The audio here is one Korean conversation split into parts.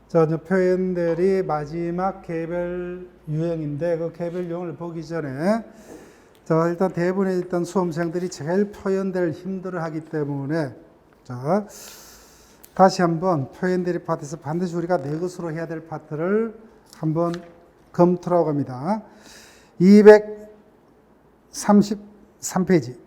자, 이제 표현들이 마지막 개별 유형인데 그 개별 유형을 보기 전에 자, 일단 대부분의 일단 수험생들이 제일 표현될 힘들어 하기 때문에 자, 다시 한번 표현들이 파트에서 반드시 우리가 내 것으로 해야 될 파트를 한번 검토하고 갑니다. 233페이지.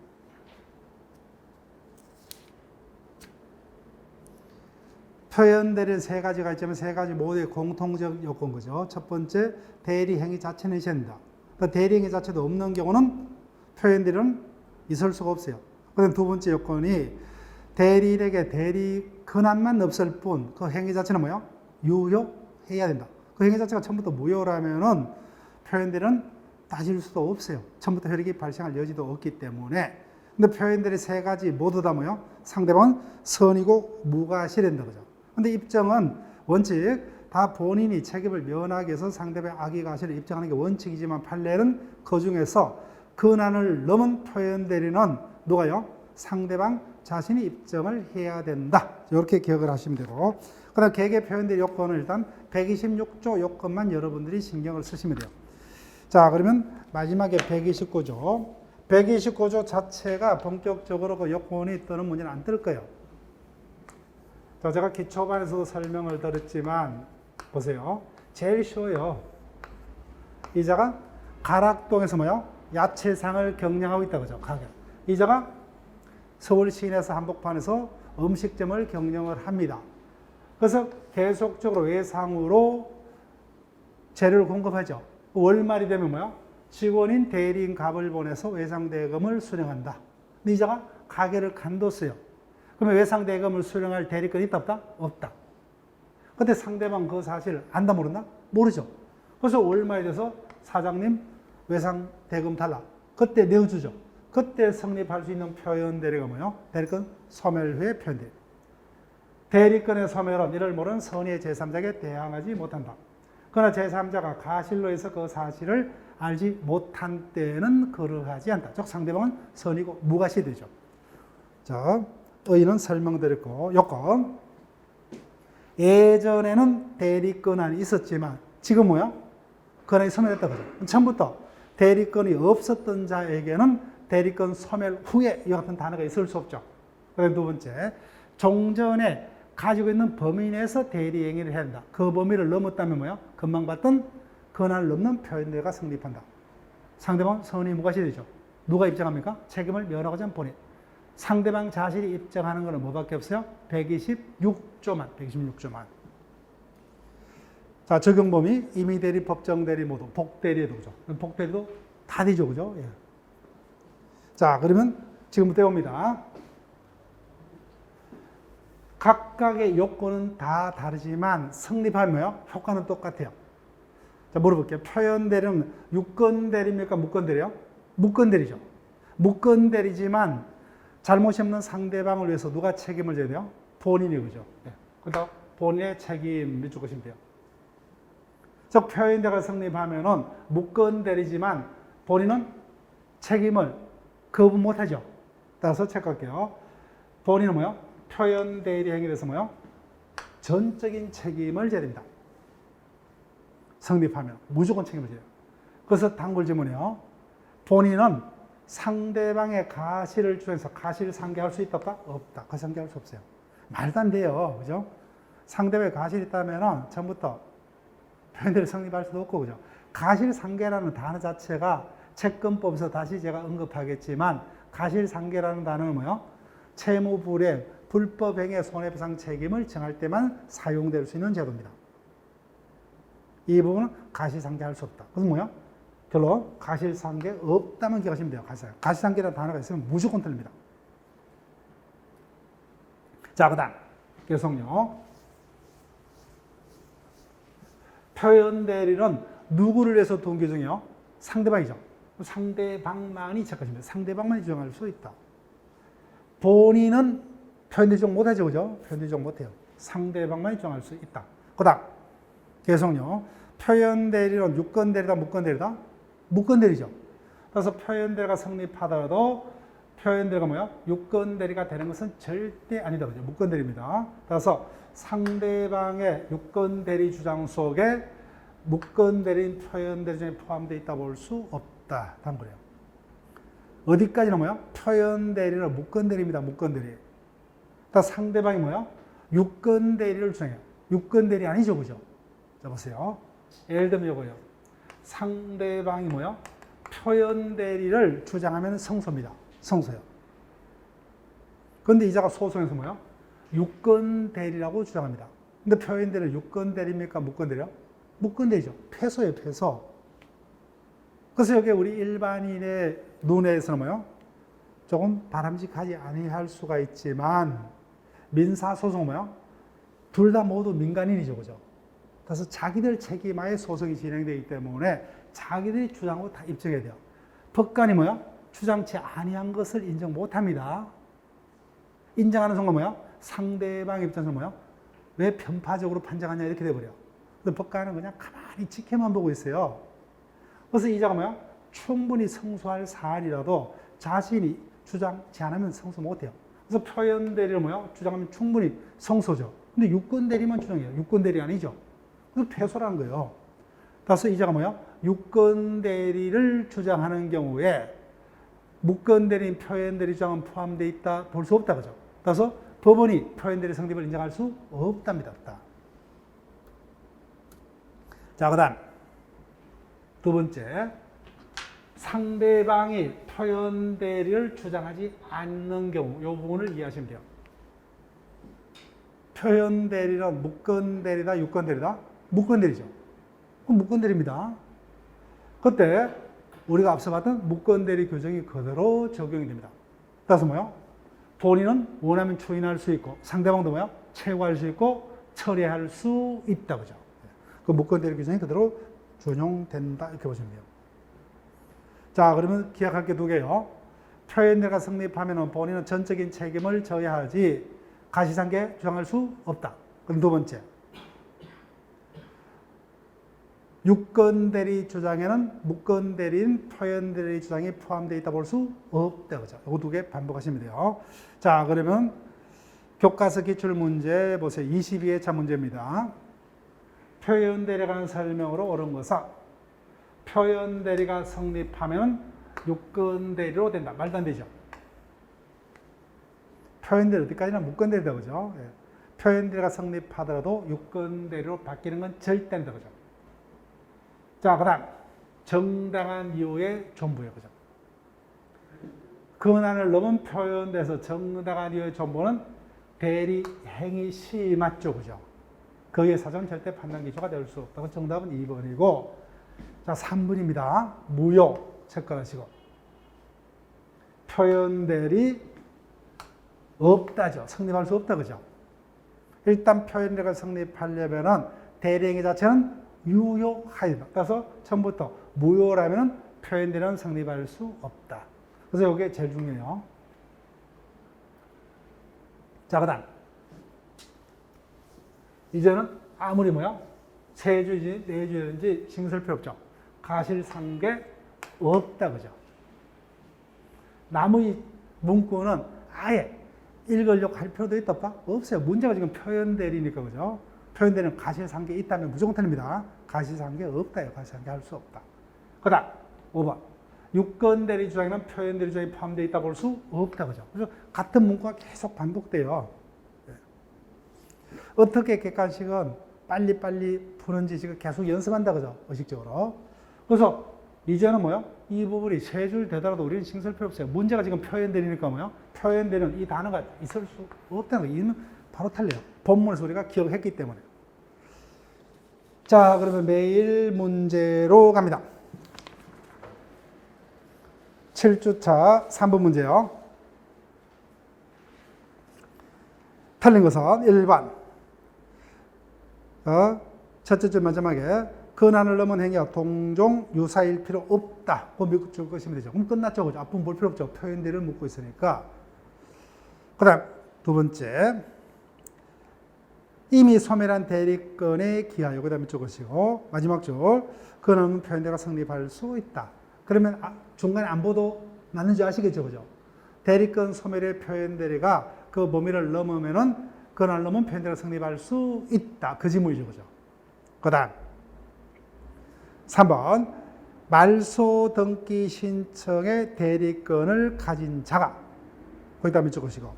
표현대리는 세 가지가 있지만 세 가지 모두의 공통적 요건 거죠. 첫 번째, 대리행위 자체는 있어야 된다. 대리행위 자체도 없는 경우는 표현대리는 있을 수가 없어요. 그다음 두 번째 요건이 대리인에게 대리 권한만 없을 뿐 그 행위 자체는 뭐요? 유효해야 된다. 그 행위 자체가 처음부터 무효라면은 표현대리는 따질 수도 없어요. 처음부터 혈액이 발생할 여지도 없기 때문에. 근데 표현들이 세 가지 모두 다 뭐요? 상대방은 선이고 무과실해야 된다. 그죠? 근데 입증은 원칙 다 본인이 책임을 면하기 위해서 상대방의 악의 과실을 입증하는 게 원칙이지만 판례는 그 중에서 권한을 넘은 표현대리는 누가요? 상대방 자신이 입증을 해야 된다. 이렇게 기억을 하시면 되고, 그 다음 개개 표현대리 요건은 일단 126조 요건만 여러분들이 신경을 쓰시면 돼요. 자, 그러면 마지막에 129조. 129조 자체가 본격적으로 그 요건이 뜨는 문제는 안 뜰 거예요. 자, 제가 기초반에서도 설명을 드렸지만, 보세요. 제일 쉬워요. 이자가 가락동에서 뭐요? 야채상을 경영하고 있다. 그죠? 가격. 이자가 서울 시내에서 한복판에서 음식점을 경영을 합니다. 그래서 계속적으로 외상으로 재료를 공급하죠. 월말이 되면 뭐요? 직원인 대리인 값을 보내서 외상대금을 수령한다. 근데 이자가 가게를 간뒀어요. 그러면 외상대금을 수령할 대리권이 있다 없다? 없다. 근데 상대방 그 사실을 안다 모른다? 모르죠. 그래서 월말이 돼서 사장님 외상대금 달라. 그때 내어주죠. 그때 성립할 수 있는 표현대리가 뭐예요? 대리권 소멸후의 표현대리. 대리권의 소멸은 이를 모르는 선의의 제3자에게 대항하지 못한다. 그러나 제3자가 가실로 해서 그 사실을 알지 못한 때는 그러하지 않다. 즉 상대방은 선이고 무과시 되죠. 자, 의의는 설명드렸고 요건 예전에는 대리권한이 있었지만 지금 뭐야? 권한이 소멸했다 그죠? 처음부터 대리권이 없었던 자에게는 대리권 소멸 후에 이 같은 단어가 있을 수 없죠. 그다음 두 번째, 종전에 가지고 있는 범위 내에서 대리 행위를 해야 한다. 그 범위를 넘었다면 뭐야? 금방 봤던 권한을 넘는 표현대가 성립한다. 상대방은 선의 무과시 되죠. 누가 입증합니까? 책임을 면하고자 하는 본인. 상대방 자신이 입증하는 것은 뭐밖에 없어요? 126조만. 자, 적용 범위 임의대리, 법정대리 모두 복대리에도 그죠. 복대리도 다 되죠, 그죠? 예. 자, 그러면 지금부터 옵니다. 각각의 요건은 다 다르지만 성립하면 뭐요? 효과는 똑같아요. 자, 물어볼게요. 표현대리는 유권대리입니까? 무권대리요? 무권대리죠. 무권대리지만 잘못이 없는 상대방을 위해서 누가 책임을 져야 돼요? 본인이 그죠. 네. 그다음 본인의 책임을 줄 것이면 돼요. 즉 표현대리가 성립하면은 무권대리지만 본인은 책임을 거부 못하죠. 따라서 체크할게요. 본인은 뭐요? 표현대리 행위에 대해서 뭐요? 전적인 책임을 져야 됩니다. 성립하면 무조건 책임을 져요. 그래서 단골 질문이요. 본인은 상대방의 가실을 주장해서 가실 상계할 수 있다 없다? 없다. 그 상계할 수 없어요. 말도 안 돼요. 그죠? 상대방의 가실이 있다면 처음부터 표현대리 성립할 수도 없고 그죠? 가실 상계라는 단어 자체가 채권법에서 다시 제가 언급하겠지만 가실 상계라는 단어는 뭐요? 채무불이행, 불법행위의 손해배상 책임을 정할 때만 사용될 수 있는 제도입니다. 이 부분은 가실상계할 수 없다. 그래서 뭐야? 결론 가실상계 없다면 기억하시면 돼요. 가실상계라는 단어가 있으면 무조건 틀립니다. 자, 그 다음 계속요. 표현대리는 누구를 위해서 동기 중이요? 상대방이죠. 상대방만이 체크하시면 돼요. 상대방만이 주장할 수 있다. 본인은 표현대리 좀 못하죠, 그죠? 표현대리 좀 못해요. 상대방만이 주장할 수 있다. 그 다음 계속요. 표현대리는 유권대리다, 무권대리다? 무권대리죠. 그래서 표현대리가 성립하더라도 표현대리가 뭐야? 유권대리가 되는 것은 절대 아니다. 그죠? 무권대리입니다. 따라서 상대방의 유권대리 주장 속에 무권대리인 표현대리 중에 포함되어 있다 볼 수 없다. 다음 그래요. 어디까지는 뭐야? 표현대리는 무권대리입니다. 무권대리. 따라서 상대방이 뭐야? 유권대리를 주장해요. 유권대리 아니죠. 그죠? 자, 보세요. 예를 들면 이거예요. 상대방이 뭐야? 표현대리를 주장하면 성소입니다. 성소요. 그런데 이자가 소송에서 뭐야? 유권대리라고 주장합니다. 근데 표현대리는 유권대리입니까? 무권대리요? 무권대리죠. 패소예요, 패소. 그래서 여기 우리 일반인의 눈에서는 뭐요? 조금 바람직하지 아니할 수가 있지만 민사소송은 뭐요? 둘 다 모두 민간인이죠, 그죠? 그래서 자기들 책임하에 소송이 진행되기 때문에 자기들이 주장하고 다 입증해야 돼요. 법관이 뭐야? 주장치 아니한 것을 인정 못합니다. 인정하는 순간 뭐야? 상대방 입장에서 뭐야? 왜 편파적으로 판정하냐 이렇게 돼버려. 근데 법관은 그냥 가만히 지켜만 보고 있어요. 그래서 이자가 뭐야? 충분히 성소할 사안이라도 자신이 주장치 않으면 성소 못해요. 그래서 표현대리를 뭐야? 주장하면 충분히 성소죠. 근데 유권대리만 주장해요. 유권대리 아니죠. 그래서 패소라는 거예요. 따라서 이자가 뭐야? 유권대리를 주장하는 경우에 무권대리인 표현대리 주장은 포함되어 있다 볼 수 없다. 그죠? 따라서 법원이 표현대리 성립을 인정할 수 없답니다. 자, 그 다음 두 번째, 상대방이 표현대리를 주장하지 않는 경우 이 부분을 이해하시면 돼요. 표현대리는 무권대리다, 유권대리다? 무권대리죠. 그럼 무권대리입니다. 그때 우리가 앞서 봤던 무권대리 규정이 그대로 적용이 됩니다. 따라서 뭐요? 본인은 원하면 추인할 수 있고 상대방도 뭐요? 채용할 수 있고 처리할 수 있다. 그죠? 그 무권대리 규정이 그대로 준용된다. 이렇게 보시면 돼요. 자, 그러면 기억할 게 두 개요. 표현대리가 성립하면 본인은 전적인 책임을 져야 하지 가시상계 주장할 수 없다. 그럼 두 번째, 유권대리 주장에는 무권대리인 표현대리 주장이 포함되어 있다 볼 수 없다. 그죠? 이거 두 개 반복하시면 돼요. 자, 그러면 교과서 기출문제 보세요. 22회차 문제입니다. 표현대리에 관한 설명으로 옳은 것은 표현대리가 성립하면 유권대리로 된다. 말도 안 되죠. 표현대리 어디까지나 무권대리다. 그죠? 예. 표현대리가 성립하더라도 유권대리로 바뀌는 건 절대 안 된다. 그죠? 자, 그 다음 정당한 이유의 존부예요. 그죠? 권한을 넘은 표현돼서 정당한 이유의 존부는 대리 행위 시 맞죠. 그죠? 거기에 사전 절대 판단 기초가 될 수 없다고. 정답은 2번이고, 자, 3번입니다. 무효 체크하시고. 표현대리 없다죠. 성립할 수 없다. 그죠? 일단 표현대리가 성립하려면은 대리행위 자체는 유효하여야 된다. 따라서 처음부터 무효라면 표현대리는 성립할 수 없다. 그래서 이게 제일 중요해요. 자, 그 다음. 이제는 아무리 뭐야? 세 주인지 네 주인지 신경 쓸 필요 없죠. 가실상계 없다. 그죠? 나머지 문구는 아예 읽으려고 할 필요도 있다. 없어요. 문제가 지금 표현대리니까. 그죠? 표현대리는 가실상계 있다면 무조건 틀립니다. 가실상계 없다요. 가실상계 할 수 없다. 그 다음 5번. 유권대리 주장에는 표현대리 주장이 포함되어 있다 볼 수 없다. 그죠? 그래서 같은 문구가 계속 반복돼요. 어떻게 객관식은 빨리빨리 푸는지 지금 계속 연습한다. 그죠? 의식적으로. 그래서 이제는 뭐요? 이 부분이 세 줄 되더라도 우리는 신경 쓸 필요 없어요. 문제가 지금 표현대리니까 뭐요? 표현대리는 이 단어가 있을 수 없다는 거. 이는 바로 틀려요. 본문에서 우리가 기억했기 때문에. 자, 그러면 매일 문제로 갑니다. 7주차 3번 문제요. 틀린 것은 1번. 첫째 줄 마지막에 권한을 넘은 행위가 동종 유사일 필요 없다. 그럼 믿고 것이면 되죠. 그럼 끝났죠. 그죠? 앞부분 볼 필요 없죠. 표현대리를 묻고 있으니까. 그 다음 두 번째. 이미 소멸한 대리권에 기하여. 그 다음에 쪽것이고 마지막 줄. 권한은 표현대리가 성립할 수 있다. 그러면 중간에 안보도 났는지 아시겠죠. 그죠? 대리권 소멸의 표현대리가 그 범위를 넘으면은 그날 넘으면 표현대리가 성립할 수 있다. 그 지문이죠. 그죠? 그 다음 3번 말소 등기 신청의 대리권을 가진 자가 거기다 밑줄 것이고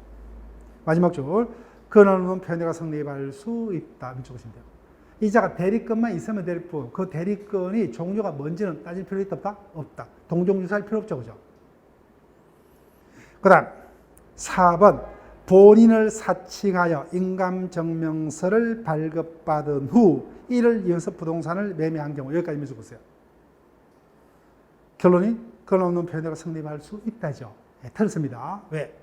마지막 줄 그날 넘으면 표현대리가 성립할 수 있다. 밑줄 것이면 돼요. 이 자가 대리권만 있으면 될 뿐, 그 대리권이 종류가 뭔지는 따질 필요 있다 없다? 없다. 동종유사할 필요 없죠. 그죠? 그 다음 4번 본인을 사칭하여 인감증명서를 발급받은 후 이를 이어서 부동산을 매매한 경우 여기까지 밑줄 보세요. 결론이 그날 없는 표현대리가 성립할 수 있다죠. 네, 틀렸습니다. 왜?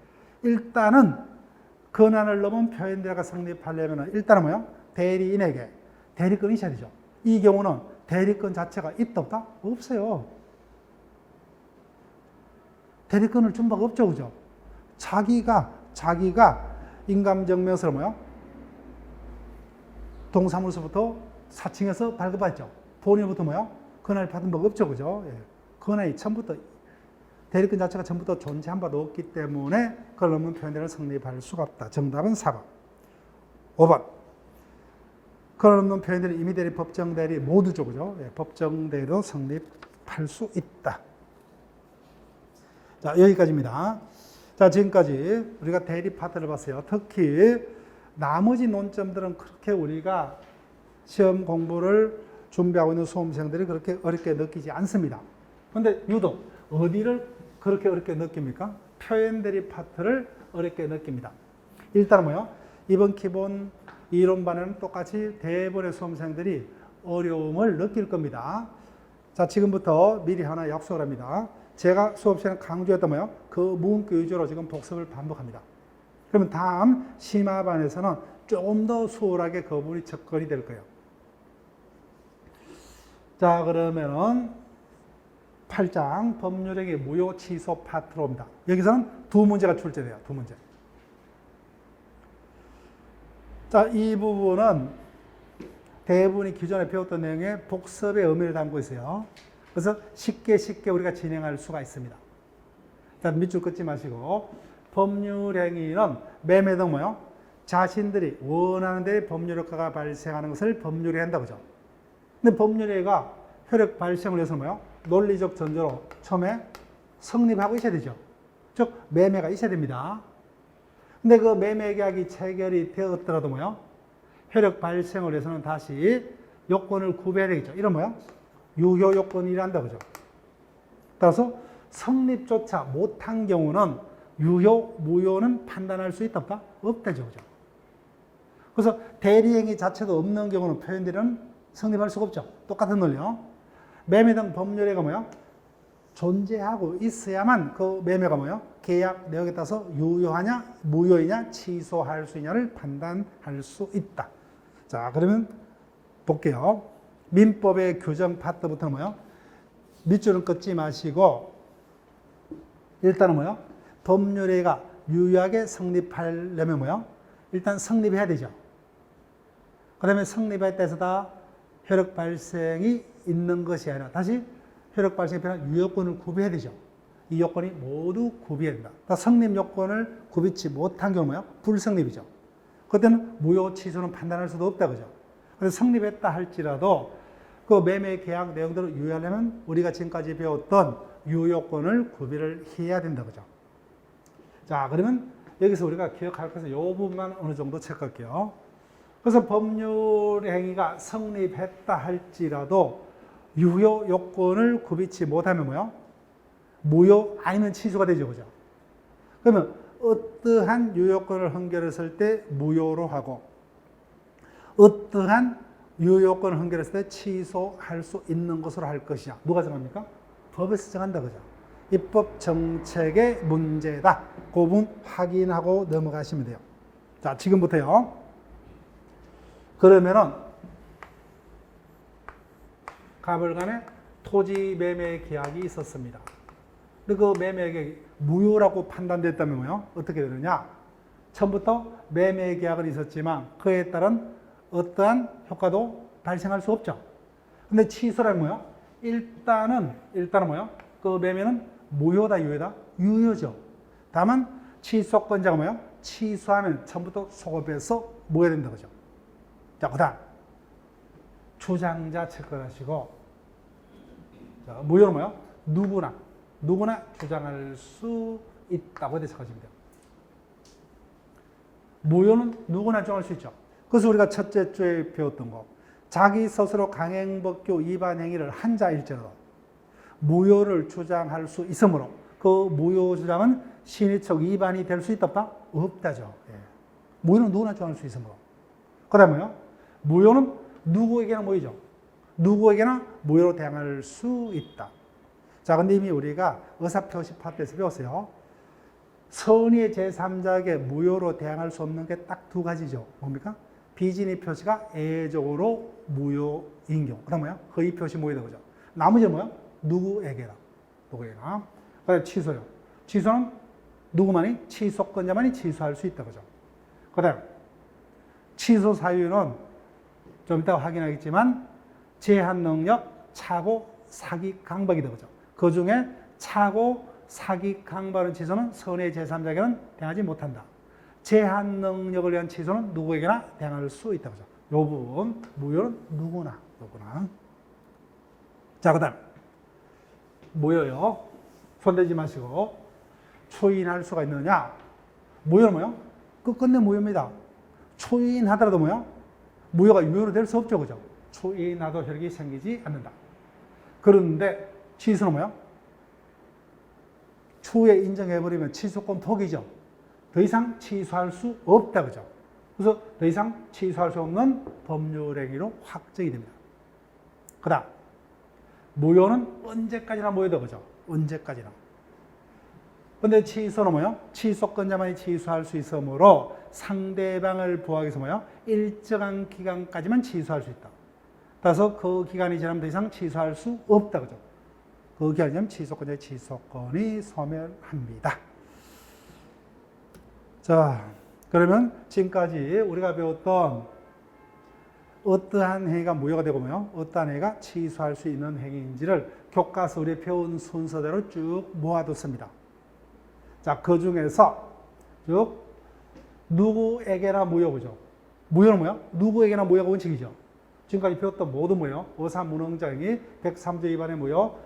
일단은 권한을 넘은 표현대리가 성립하려면 일단은 뭐요? 대리인에게 대리권이 있어야 되죠. 이 경우는 대리권 자체가 있다 없다? 없어요. 대리권을 준 바가 없죠. 그죠? 자기가 인감증명서를 뭐요? 동사무소부터 사칭해서 발급받죠. 본인부터 뭐요? 권한을 받은 바가 없죠. 그죠? 예. 권한이 처음부터 대리권 자체가 처음부터 존재한 바도 없기 때문에 그걸 넘는 표현대리를 성립할 수가 없다. 정답은 4번. 5번. 그걸 넘는 표현대리, 임의대리, 법정대리 모두죠. 그죠? 예. 법정대리도 성립할 수 있다. 자, 여기까지입니다. 자, 지금까지 우리가 대리 파트를 봤어요. 특히 나머지 논점들은 그렇게 우리가 시험 공부를 준비하고 있는 수험생들이 그렇게 어렵게 느끼지 않습니다. 그런데 유독 어디를 그렇게 어렵게 느낍니까? 표현대리 파트를 어렵게 느낍니다. 일단은 뭐요? 이번 기본 이론반에는 똑같이 대부분의 수험생들이 어려움을 느낄 겁니다. 자, 지금부터 미리 하나 약속을 합니다. 제가 수업 시간에 강조했던 뭐요? 그 문구 위주로 지금 복습을 반복합니다. 그러면 다음 심화반에서는 조금 더 수월하게 그 부분이 접근이 될 거예요. 자, 그러면은 8장 법률행위 무효 취소 파트로 옵니다. 여기서는 두 문제가 출제돼요. 두 문제. 자, 이 부분은 대부분이 기존에 배웠던 내용의 복습의 의미를 담고 있어요. 그래서 쉽게 우리가 진행할 수가 있습니다. 자, 밑줄 긋지 마시고 법률행위는 매매 등 뭐요? 자신들이 원하는 데 법률 효과가 발생하는 것을 법률행위 한다고 하죠. 근데 법률행위가 효력 발생을 해서 뭐요? 논리적 전제로 처음에 성립하고 있어야 되죠. 즉 매매가 있어야 됩니다. 근데 그 매매 계약이 체결이 되었더라도 뭐요? 효력 발생을 해서는 다시 요건을 구별해야 되겠죠. 이런 뭐요? 유효 요건이란다 그죠. 따라서 성립조차 못한 경우는 유효, 무효는 판단할 수 있다 없다? 없다죠. 그죠. 그래서 대리행위 자체도 없는 경우는 표현대리는 성립할 수가 없죠. 똑같은 논리요. 매매 등 법률행위가 뭐요? 존재하고 있어야만 그 매매가 뭐요? 계약 내역에 따라서 유효하냐, 무효이냐, 취소할 수 있냐를 판단할 수 있다. 자, 그러면 볼게요. 민법의 규정 파트부터는 뭐요? 밑줄은 긋지 마시고 일단은 뭐요? 법률행위가 유효하게 성립하려면 뭐요? 일단 성립해야 되죠. 그 다음에 성립했다 해서 다 효력 발생이 있는 것이 아니라 다시 효력 발생에 필요한 유효권을 구비해야 되죠. 이 요건이 모두 구비해야 된다. 성립 요건을 구비치 못한 경우 뭐요? 불성립이죠. 그때는 무효 취소는 판단할 수도 없다 그죠. 그래서 성립했다 할지라도 그 매매 계약 내용들을 유효하려면 우리가 지금까지 배웠던 유효권을 구비를 해야 된다 그죠. 자, 그러면 여기서 우리가 기억할 것은 이 부분만 어느 정도 체크할게요. 그래서 법률 행위가 성립했다 할지라도 유효 요건을 구비치 못하면 뭐요? 무효 아니면 취소가 되죠. 그죠? 그러면 어떠한 유효권을 헌결했을 때 무효로 하고 어떠한 유효권을 헌결했을 때 취소할 수 있는 것으로 할 것이냐. 누가 정합니까? 법에서 정한다. 그죠? 입법 정책의 문제다. 그 부분 확인하고 넘어가시면 돼요. 자, 지금부터요. 그러면은 가불간에 토지 매매 계약이 있었습니다. 근데 그 매매 계약이 무효라고 판단됐다면 뭐요? 어떻게 되느냐? 처음부터 매매 계약은 있었지만 그에 따른 어떠한 효과도 발생할 수 없죠. 근데 취소라는 뭐요? 일단은 뭐요? 그 매매는 무효다, 유효다? 유효죠. 다만 취소권자가 뭐예요? 취소하면 처음부터 소급해서 뭐가 된다 그죠? 자, 그다음 주장자 체크하시고, 자, 무효는 뭐예요? 누구나 주장할 수 있다고 생각하시면 돼요. 무효는 누구나 주장할 수 있죠. 그래서 우리가 첫째 주에 배웠던 거, 자기 스스로 강행법규 위반 행위를 한 자일지라도 무효를 주장할 수 있으므로 그 무효 주장은 신의적 위반이 될 수 있다 없다? 없다죠. 예. 무효는 누구나 주장할 수 있으므로. 그 다음에요, 무효는 누구에게나 무효죠. 누구에게나 무효로 대항할 수 있다. 자, 근데 이미 우리가 의사표시 파트에서 배웠어요. 선의의 제3자에게 무효로 대항할 수 없는 게 딱 두 가지죠. 뭡니까? 비진의 표시가 애적으로 무효인 경우. 그 다음 뭐야? 허위 표시 무효다. 그죠? 나머지는 뭐야? 누구에게나. 그 다음에 취소요. 취소는 누구만이? 취소권자만이 취소할 수 있다. 그죠? 그 다음 취소 사유는 좀 이따 확인하겠지만 제한 능력, 착오, 사기, 강박이다. 그죠? 그 중에 착오, 사기, 강박은 취소는 선의 제3자에게는 대항하지 못한다. 제한 능력을 위한 취소는 누구에게나 대항할 수 있다. 그죠? 요 부분, 무효는 누구나. 자, 그 다음. 무효요. 손대지 마시고. 초인할 수가 있느냐? 무효는 뭐요? 끝끝내 무효입니다. 초인하더라도 뭐요? 무효가 유효로 될 수 없죠. 그죠? 초인하도 혈액이 생기지 않는다. 그런데 취소는 뭐요? 추후에 인정해버리면 취소권 포기죠. 더 이상 취소할 수 없다. 그죠? 그래서 더 이상 취소할 수 없는 법률행위로 확정이 됩니다. 그 다음, 무효는 언제까지나 무효다. 그죠? 언제까지나. 근데 취소는 뭐요? 취소권자만이 취소할 수 있으므로 상대방을 보호하기 위해서 뭐요? 일정한 기간까지만 취소할 수 있다. 따라서 그 기간이 지나면 더 이상 취소할 수 없다. 그죠? 그 기간이 지나면 취소권자의 취소권이 소멸합니다. 자, 그러면 지금까지 우리가 배웠던 어떠한 행위가 무효가 되고 뭐요? 어떠한 행위가 취소할 수 있는 행위인지를 교과서 우리 배운 순서대로 쭉 모아뒀습니다. 자, 그 중에서 쭉 누구에게나 무효, 그죠? 무효는 뭐야? 누구에게나 무효가 원칙이죠. 지금까지 배웠던 모든 무효, 의사무능자행위, 103조 위반의 무효,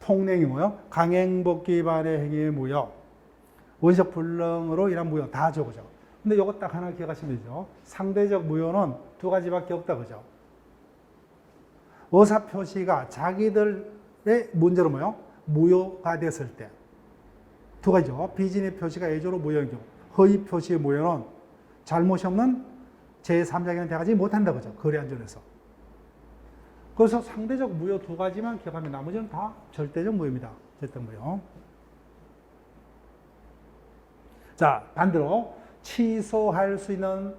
폭행이 무효, 강행법규 위반의 행위의 무효, 원시적 불능으로 인한 무효 다 적어죠. 근데 이거 딱 하나 기억하시면 되죠. 상대적 무효는 두 가지밖에 없다, 그죠? 의사표시가 자기들의 문제로 뭐요? 무효가 됐을 때. 두 가지죠. 비진의 표시가 애조로 무효인 경우. 허위 표시의 무효는 잘못이 없는 제3자에게는 대하지 못한다, 그죠? 거래 안전에서. 그래서 상대적 무효 두 가지만 기억하면 나머지는 다 절대적 무효입니다. 절대적 무효. 자, 반대로 취소할 수 있는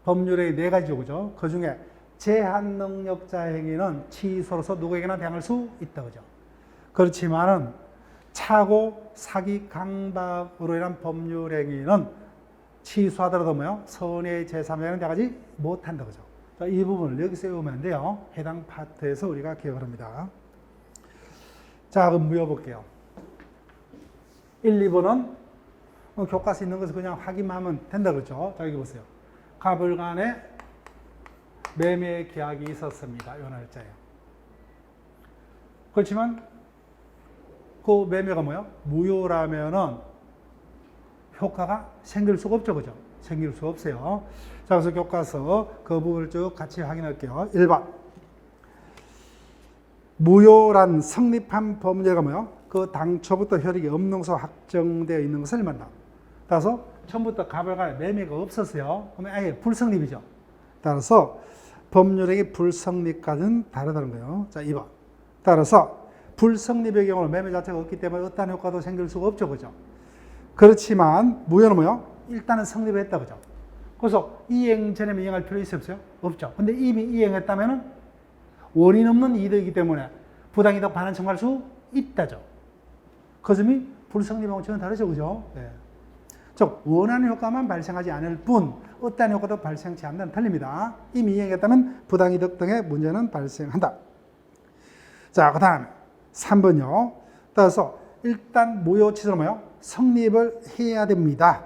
법률의 네 가지죠, 그죠? 그 중에 제한 능력자 행위는 취소로서 누구에게나 대항할 수 있다, 그죠? 그렇지만은 착오, 사기, 강박으로 인한 법률 행위는 취소하더라도 뭐요? 선의 제3자에게는 대항하지 못한다, 그죠? 자, 이 부분을 여기서 외우면 안 돼요. 해당 파트에서 우리가 기억을 합니다. 자, 그럼 무효 볼게요. 1, 2번은 교과서에 있는 것을 그냥 확인하면 된다 그렇죠? 자, 여기 보세요. 갑을 간에 매매 계약이 있었습니다. 이 날짜예요. 그렇지만 그 매매가 뭐예요? 무효라면은 효과가 생길 수가 없죠. 그죠? 생길 수 없어요. 자, 그래서 교과서 그 부분을 쭉 같이 확인할게요. 1번. 무효란 성립한 범죄가 뭐예요? 그 당초부터 혈액이 없는 것으로 확정되어 있는 것을 말한다. 따라서 처음부터 갑을 간에 매매가 없었어요. 그러면 아예 불성립이죠. 따라서 법률행위 불성립까지는 다르다는 거예요. 자, 2번. 따라서 불성립의 경우는 매매 자체가 없기 때문에 어떠한 효과도 생길 수가 없죠. 그죠? 그렇지만 무효는 뭐예요? 일단은 성립을 했다. 그죠? 그래서 이행 전에 이행할 필요 있어요? 없죠. 근데 이미 이행했다면 원인 없는 이득이기 때문에 부당이득 반환 청구할 수 있다죠. 그 점이 불성립하고 전혀 다르죠. 그죠? 네. 즉, 원하는 효과만 발생하지 않을 뿐 어떠한 효과도 발생치 않는 틀립니다. 이미 이행했다면 부당이득 등의 문제는 발생한다. 자, 그 다음 3번요. 따라서 일단 무효 취소는 뭐예요? 성립을 해야 됩니다.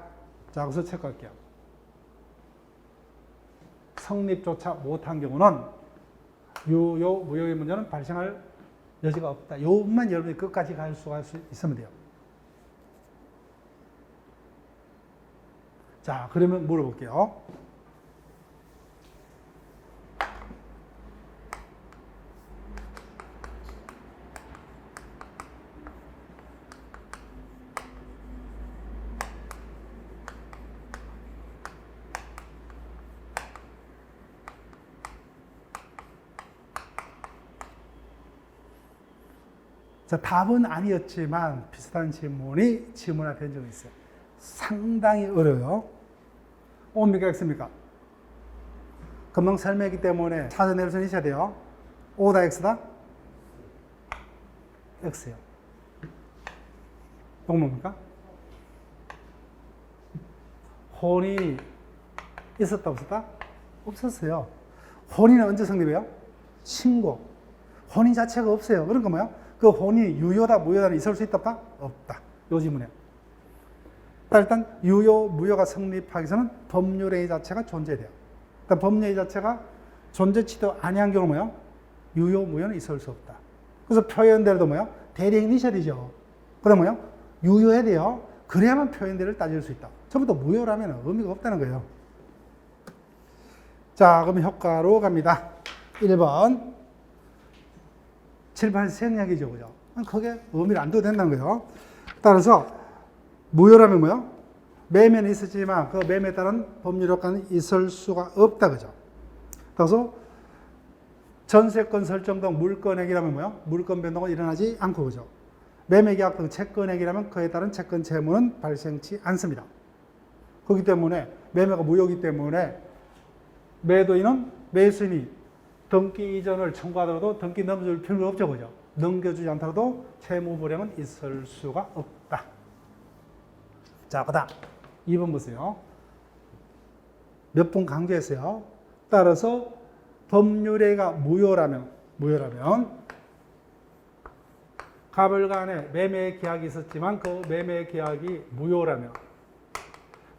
자, 그래서 체크할게요. 성립조차 못한 경우는 유효, 무효의 문제는 발생할 여지가 없다. 요것만 여러분이 끝까지 갈 수 있으면 돼요. 자, 그러면 물어볼게요. 자, 답은 아니었지만 비슷한 질문화된 적이 있어요. 상당히 어려워요. 옵니까, X입니까? 금방 설명했기 때문에 찾아낼 수 있어야 돼요. O다, X다? X요. 이건 뭡니까? 혼이 있었다, 없었다? 없었어요. 혼인은 언제 성립해요? 신고. 혼인 자체가 없어요. 그러니까 뭐야? 그 혼이 유효다, 무효다는 있을 수 있다, 없다? 없다. 요 질문에. 일단 유효, 무효가 성립하기 전에는 법률행위 자체가 존재돼요. 일단 법률행위 자체가 존재치도 아니한 경우 뭐야? 유효, 무효는 있을 수 없다. 그래서 표현대로도 뭐야? 대리행위 있어야 되죠. 그 다음 뭐야? 유효해야 돼요. 그래야만 표현대를 따질 수 있다. 전부터 무효라면 의미가 없다는 거예요. 자, 그럼 효과로 갑니다. 1번. 7, 8 생략이죠, 그죠? 그게 의미를 안 둬도 된다는 거예요. 따라서 무효라면 뭐요? 매매는 있었지만 그 매매에 따른 법률 효과는 있을 수가 없다, 그죠? 따라서 전세권 설정 등 물권액이라면 뭐요? 물권 변동은 일어나지 않고, 그죠? 매매계약 등 채권액이라면 그에 따른 채권 채무는 발생치 않습니다. 그렇기 때문에 매매가 무효이기 때문에 매도인은 매수인이 등기 이전을 청구하더라도 등기 넘겨줄 필요가 없죠, 그죠? 넘겨주지 않더라도 채무 불이행은 있을 수가 없다. 자, 그 다음 2번 보세요. 몇 번 강조했어요. 따라서 법률행위가 무효라면 갑을 간에 매매 계약이 있었지만 그 매매 계약이 무효라면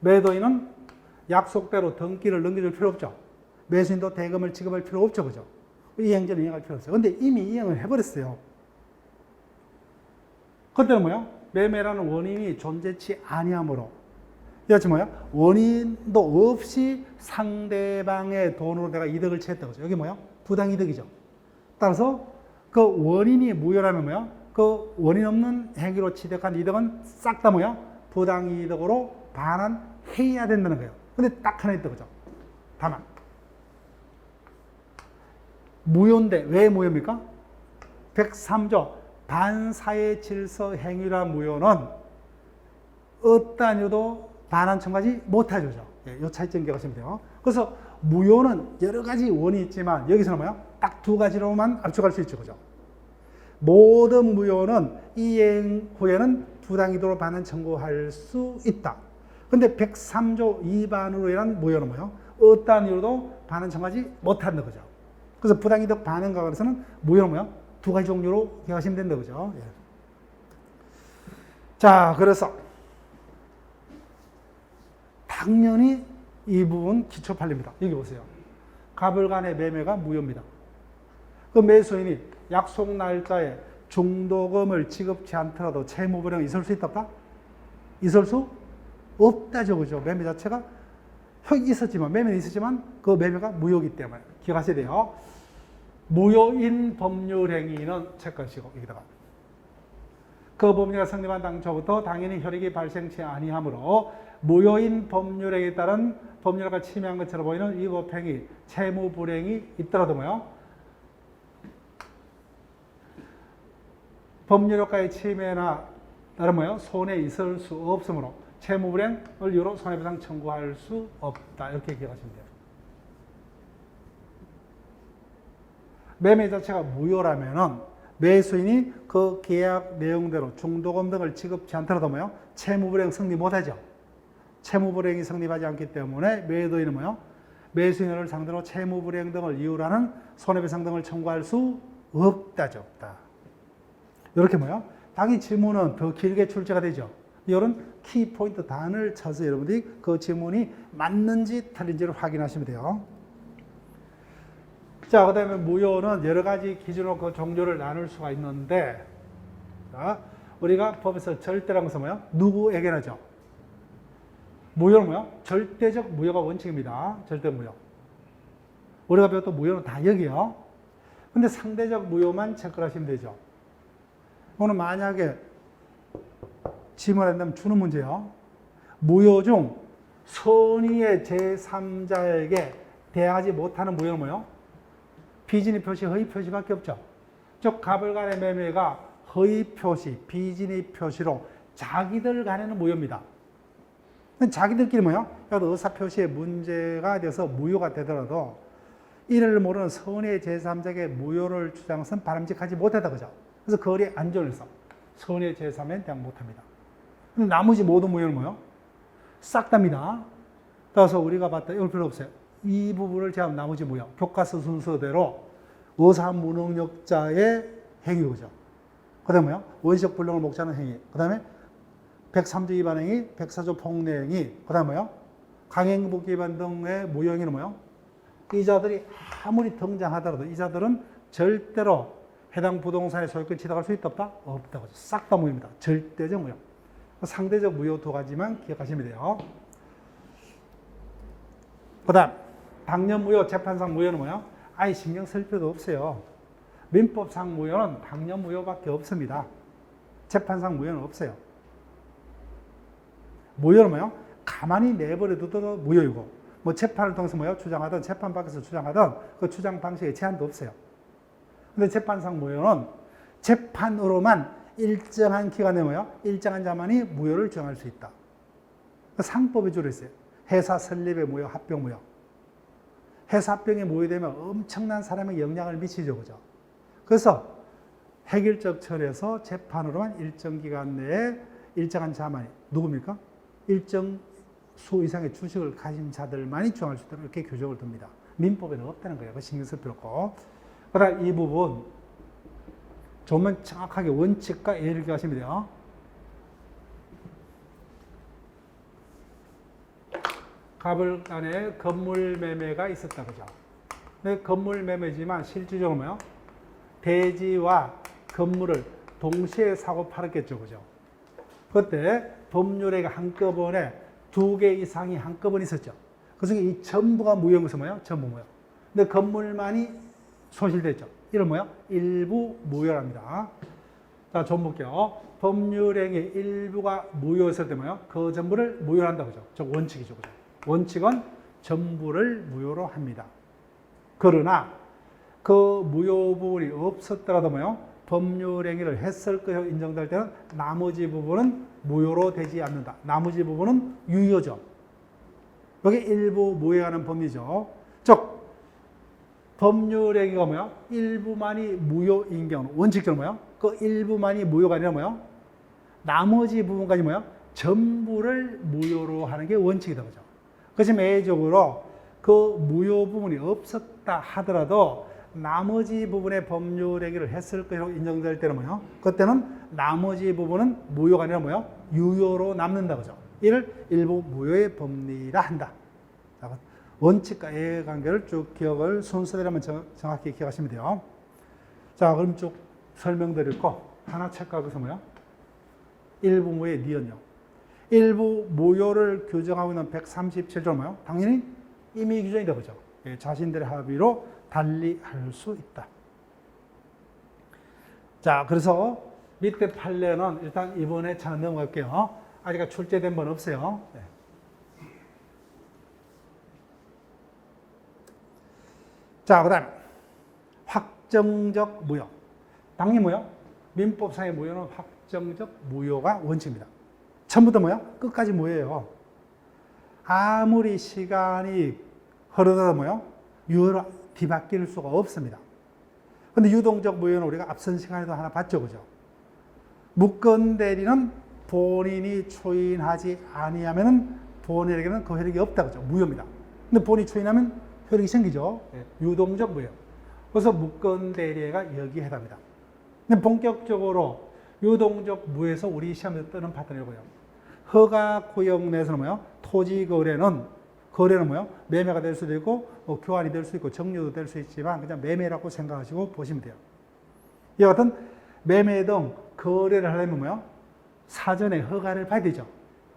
매도인은 약속대로 등기를 넘겨줄 필요 없죠. 매수인도 대금을 지급할 필요 없죠, 그죠? 이행전을 이행할 필요 없어요. 근데 이미 이행을 해버렸어요. 그때는 뭐야? 매매라는 원인이 존재치 아니하므로, 이것이 뭐야? 원인도 없이 상대방의 돈으로 내가 이득을 취했다, 그죠? 여기 뭐야? 부당이득이죠. 따라서 그 원인이 무효라면 뭐야? 그 원인 없는 행위로 취득한 이득은 싹 다 뭐야? 부당이득으로 반환해야 된다는 거예요. 근데 딱 하나 있다, 그죠? 다만 무효인데 왜 무효입니까? 103조 반사회 질서 행위라 무효는 어떠한 이유도 반환 청구하지 못하죠. 이 차이점 기억하시면 돼요. 그래서 무효는 여러 가지 원인이 있지만 여기서는 뭐야? 딱 두 가지로만 압축할 수 있죠, 그죠? 모든 무효는 이행 후에는 부당이득으로 반환 청구할 수 있다. 근데 103조 위반으로 인한 무효는 뭐예요? 어떠한 이유도 반환 청구하지 못한다, 그죠? 그래서 부당이득 반환과 관해서는 무효는 뭐야? 두 가지 종류로 기억하시면 된다, 그죠? 예. 자, 그래서 당연히 이 부분 기초 판례입니다. 여기 보세요. 갑을 간의 매매가 무효입니다. 그 매수인이 약속 날짜에 중도금을 지급치 않더라도 채무 불이행이 있을 수 있다, 없다? 있을 수 없다죠, 그죠? 매매 자체가 있었지만, 매매는 있었지만 그 매매가 무효이기 때문에 기억하셔야 돼요. 무효인 법률행위는 체크하시고 여기다가 그 법률가 성립한 당초부터 당연히 효력이 발생치 아니하므로 무효인 법률행위에 따른 법률가 침해한 것처럼 보이는 위법행위, 채무불이행이 있더라도 뭐요? 법률효과의 침해나 다른 뭐요? 손해 있을 수 없으므로 채무불이행을 이유로 손해배상 청구할 수 없다. 이렇게 기억하시면 돼요. 매매 자체가 무효라면은 매수인이 그 계약 내용대로 중도금 등을 지급치 않더라도 뭐요? 채무불이행 성립 못하죠. 채무불이행이 성립하지 않기 때문에 매도인은 뭐요? 매수인을 상대로 채무불이행 등을 이유로 하는 손해배상 등을 청구할 수 없다죠. 없다. 이렇게 뭐요? 당연히 지문은 더 길게 출제가 되죠. 이런 키포인트 단을 쳐서 여러분들이 그 지문이 맞는지 틀린지를 확인하시면 돼요. 자, 그 다음에 무효는 여러 가지 기준으로 그 종류를 나눌 수가 있는데, 자, 우리가 법에서 절대라는 것은 뭐야? 누구에게나죠. 무효는 뭐야? 절대적 무효가 원칙입니다. 절대 무효. 우리가 배웠던 무효는 다 여기요. 근데 상대적 무효만 체크를 하시면 되죠. 오늘 만약에 지문한다면 주는 문제요. 무효 중 선의의 제3자에게 대하지 못하는 무효는 뭐예요? 비진의 표시, 허위 표시밖에 없죠. 즉 갑을 간의 매매가 허위 표시, 비진의 표시로 자기들 간에는 무효입니다. 자기들끼리 뭐예요? 의사 표시에 문제가 돼서 무효가 되더라도 이를 모르는 선의의 제3자에게 무효를 주장해서는 바람직하지 못하다 그죠. 그래서 거리에 안전해서 선의의 제3자는 대항 못합니다. 근데 나머지 모든 무효는 뭐예요? 싹 답니다. 따라서 우리가 봤다 이걸 필요 없어요. 이 부분을 제하면 나머지 무효. 교과서 순서대로 의사 무능력자의 행위죠. 그 다음에 뭐예요? 원시적 불능을 목자는 행위. 그 다음에 103조 위반 행위, 104조 폭내 행위. 그 다음에 뭐예요? 강행복 위반 등의 무효 행위는 뭐예요? 이 자들이 아무리 등장하더라도 이 자들은 절대로 해당 부동산의 소유권 취득할 수 있다 없다? 없다고. 싹 다 무효입니다. 절대적 무효. 상대적 무효 두 가지만 기억하시면 돼요. 그 다음 당년 무효, 재판상 무효는 뭐예요? 아예 신경 쓸 필요도 없어요. 민법상 무효는 당년 무효밖에 없습니다. 재판상 무효는 없어요. 무효는 뭐예요? 가만히 내버려 두더라도 무효이고, 뭐 재판을 통해서 뭐예요? 주장하든 재판 밖에서 주장하든 그 주장 방식에 제한도 없어요. 근데 재판상 무효는 재판으로만 일정한 기간에 뭐예요? 일정한 자만이 무효를 주장할 수 있다. 상법에 주로 있어요. 회사 설립의 무효, 합병 무효. 회사 합병이 무효되면 엄청난 사람에게 영향을 미치죠, 그죠? 그래서 획일적 처리해서 재판으로만 일정 기간 내에 일정한 자만이 누굽니까? 일정 수 이상의 주식을 가진 자들만이 주장할 수 있도록 이렇게 규정을 둡니다. 민법에는 없다는 거예요. 신경 쓸 필요 없고. 그다음 이 부분 좀만 정확하게 원칙과 예를 기억하시면 돼요. 갑을 간에 건물 매매가 있었다, 그죠? 근데 건물 매매지만 실질적으로 뭐요? 대지와 건물을 동시에 사고 팔았겠죠, 그죠? 그때 법률에 한꺼번에 2개 이상이 한꺼번에 있었죠. 그 중에 이 전부가 무효인 것은 뭐예요? 전부 무효. 근데 건물만이 손실됐죠. 이런 뭐예요? 일부 무효랍니다. 자, 좀 볼게요. 법률행위 일부가 무효했을 때 뭐예요? 그 전부를 무효로 한다, 그죠? 저 원칙이죠, 그죠? 원칙은 전부를 무효로 합니다. 그러나 그 무효 부분이 없었더라도 뭐예요? 법률행위를 했을 것으로 인정될 때는 나머지 부분은 무효로 되지 않는다. 나머지 부분은 유효죠. 여기 일부 무효하는 법리죠. 즉 법률행위가 뭐야? 일부만이 무효인 경우는 원칙적으로 뭐야? 그 일부만이 무효가 아니라 뭐야? 나머지 부분까지 뭐야? 전부를 무효로 하는 게 원칙이다, 그죠? 그래서 매적으로 그 무효 부분이 없었다 하더라도 나머지 부분의 법률행위를 했을 것으로 인정될 때는 뭐예요? 그때는 나머지 부분은 무효가 아니라 뭐예요? 유효로 남는다, 그죠? 이를 일부 무효의 법리라 한다. 자, 원칙과 이해관계를 쭉 기억을 순서대로 한번 정확히 기억하시면 돼요. 자, 그럼 쭉 설명드리고 하나 체크하고서 뭐예요? 일부 무효의 니은요. 일부 무효를 규정하고 있는 137조 뭐예요? 당연히 임의 규정이다, 그죠? 예, 자신들의 합의로 달리 할 수 있다. 자, 그래서 밑에 판례는 일단 이번에 잘 넘어갈게요. 아직 출제된 건 없어요. 네. 자, 그 다음 확정적 무효. 당연히 뭐요? 민법상의 무효는 확정적 무효가 원칙입니다. 처음부터 뭐야? 끝까지 무효예요. 아무리 시간이 흐르더라도 뭐요? 유효로 뒤바뀔 수가 없습니다. 근데 유동적 무효는 우리가 앞선 시간에도 하나 봤죠, 그죠? 무권 대리는 본인이 추인하지 아니하면은 본인에게는 그 효력이 없다, 그죠? 무효입니다. 근데 본인이 추인하면 효력이 생기죠. 유동적 무효. 그래서 무권 대리가 여기에 해당합니다. 근데 본격적으로 유동적 무에서 우리 시험에서 뜨는 파트너고요. 허가 구역 내에서는 뭐요? 토지 거래는 뭐요? 매매가 될 수도 있고, 뭐 교환이 될 수 있고, 정류도 될 수 있지만, 그냥 매매라고 생각하시고 보시면 돼요. 이와 같은 매매 등 거래를 하려면 뭐요? 사전에 허가를 받아야 되죠.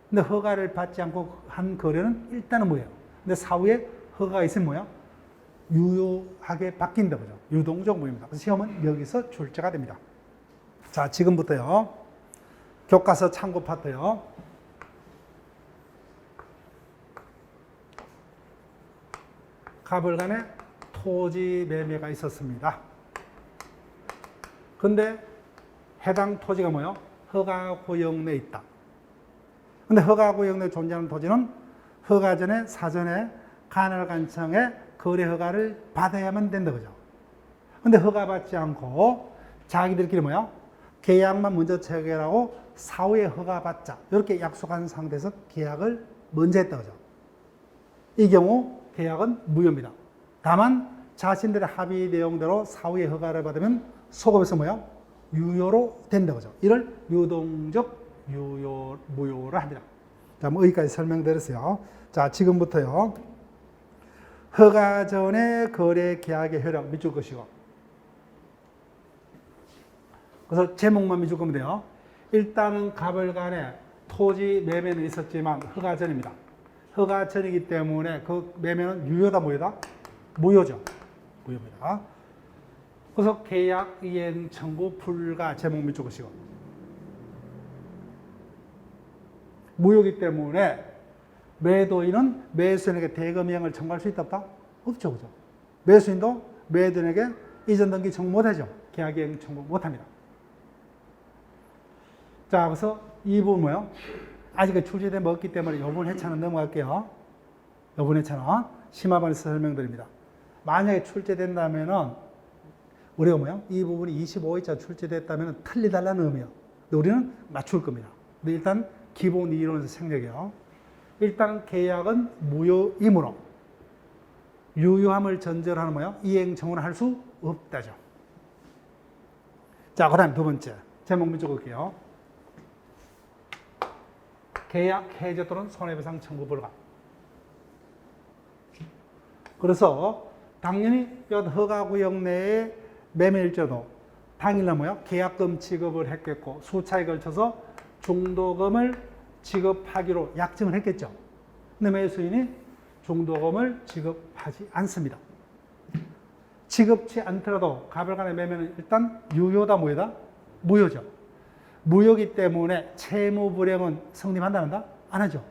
근데 허가를 받지 않고 한 거래는 일단은 뭐예요? 근데 사후에 허가가 있으면 뭐예요? 유효하게 바뀐다 보죠. 유동적 무입니다. 그래서 시험은 여기서 출제가 됩니다. 자, 지금부터요. 교과서 참고 파트요. 가불간에 토지 매매가 있었습니다. 근데 해당 토지가 뭐예요? 허가구역 내에 있다. 근데 허가구역 내에 존재하는 토지는 허가 전에 사전에 간헐간청에 거래 허가를 받아야만 된다 그죠. 근데 허가 받지 않고 자기들끼리 뭐야? 계약만 먼저 체결하고 사후에 허가 받자. 이렇게 약속한 상태에서 계약을 먼저 했다 그죠. 이 경우 계약은 무효입니다. 다만 자신들의 합의 내용대로 사후에 허가를 받으면 소급에서 뭐야? 유효로 된다 그죠. 이를 유동적 무효를 합니다. 자, 뭐 여기까지 설명드렸어요. 자, 지금부터요. 허가 전에 거래 계약의 효력 미줄 것이고. 그래서 제목만 미줄 거면 돼요. 일단은 가불간에 토지 매매는 있었지만 허가 전입니다. 허가 전이기 때문에 그 매매는 유효다 무효다? 무효죠. 무효입니다. 그래서 계약 이행 청구 불가 제목 밑줄 것이고. 무효이기 때문에 매도인은 매수인에게 대금 이행을 청구할 수 있다 없다? 없죠. 그죠? 매수인도 매도인에게 이전 등기 청구 못하죠. 계약 이행 청구 못합니다. 자, 그래서 이 부분 뭐예요? 아직 출제된 거 없기 때문에 이번 회차는 넘어갈게요. 이번 회차는 심화반에서 설명드립니다. 만약에 출제된다면은 우리가 뭐예요? 이 부분이 25회차 출제됐다면 틀리달라는 의미예요. 근데 우리는 맞출 겁니다. 근데 일단 기본 이론에서 생략해요. 일단 계약은 무효이므로 유효함을 전제로 하는 뭐예요? 이행 청구는 할 수 없다죠. 자, 그다음 두 번째 제목 먼저 볼게요. 계약 해제 또는 손해배상 청구 불가. 그래서 당연히 허가구역 내에 매매일자도 당일날 뭐야? 계약금 지급을 했겠고 수차에 걸쳐서 중도금을 지급하기로 약정을 했겠죠. 근데 매수인이 중도금을 지급하지 않습니다. 지급치 않더라도 가불간의 매매는 일단 유효다 무효다? 무효죠. 무효이기 때문에 채무 불이행은 성립한다는다? 안 하죠.